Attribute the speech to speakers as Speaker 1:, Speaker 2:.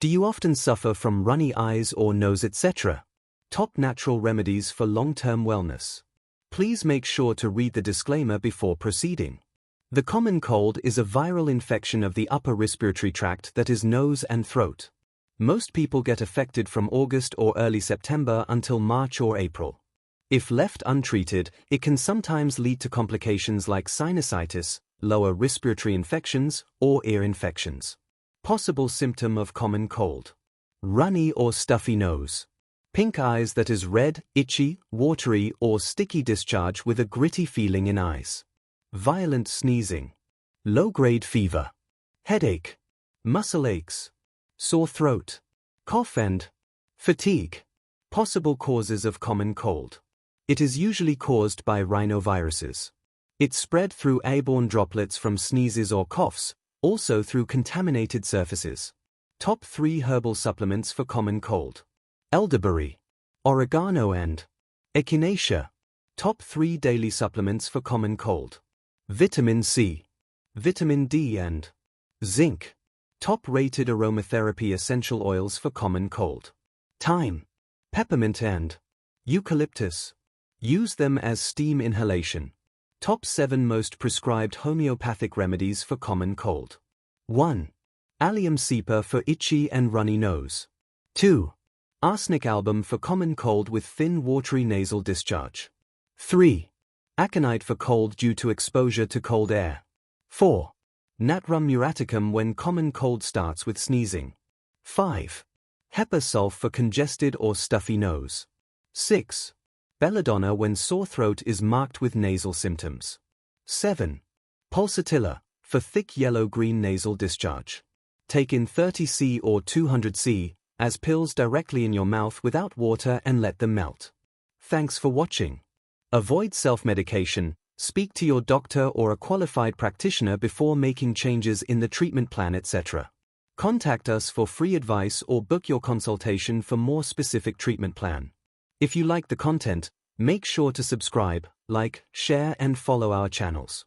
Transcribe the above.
Speaker 1: Do you often suffer from runny eyes or nose, etc.? Top natural remedies for long-term wellness. Please make sure to read the disclaimer before proceeding. The common cold is a viral infection of the upper respiratory tract, that is nose and throat. Most people get affected from August or early September until March or April. If left untreated, it can sometimes lead to complications like sinusitis, lower respiratory infections, or ear infections. Possible symptom of common cold: runny or stuffy nose. Pink eyes, that is red, itchy, watery or sticky discharge with a gritty feeling in eyes. Violent sneezing. Low-grade fever. Headache. Muscle aches. Sore throat. Cough and fatigue. Possible causes of common cold. It is usually caused by rhinoviruses. It's spread through airborne droplets from sneezes or coughs, also through contaminated surfaces. Top 3 herbal supplements for common cold: elderberry, oregano and echinacea. Top 3 daily supplements for common cold: vitamin C, vitamin D and zinc. Top-rated aromatherapy essential oils for common cold: thyme, peppermint and eucalyptus. Use them as steam inhalation. Top 7 most prescribed homeopathic remedies for common cold: 1. Allium cepa for itchy and runny nose. 2. Arsenic album for common cold with thin watery nasal discharge. 3. Aconite for cold due to exposure to cold air. 4. Natrum muraticum when common cold starts with sneezing. 5. Hepa sulph for congested or stuffy nose. 6. Belladonna when sore throat is marked with nasal symptoms. 7. Pulsatilla for thick yellow-green nasal discharge. Take in 30 c or 200 c as pills directly in your mouth without water and let them melt. Thanks for watching. Avoid self-medication. Speak to your doctor or a qualified practitioner before making changes in the treatment plan, etc. Contact us for free advice or book your consultation for more specific treatment plan. If you like the content, make sure to subscribe, like, share and follow our channels.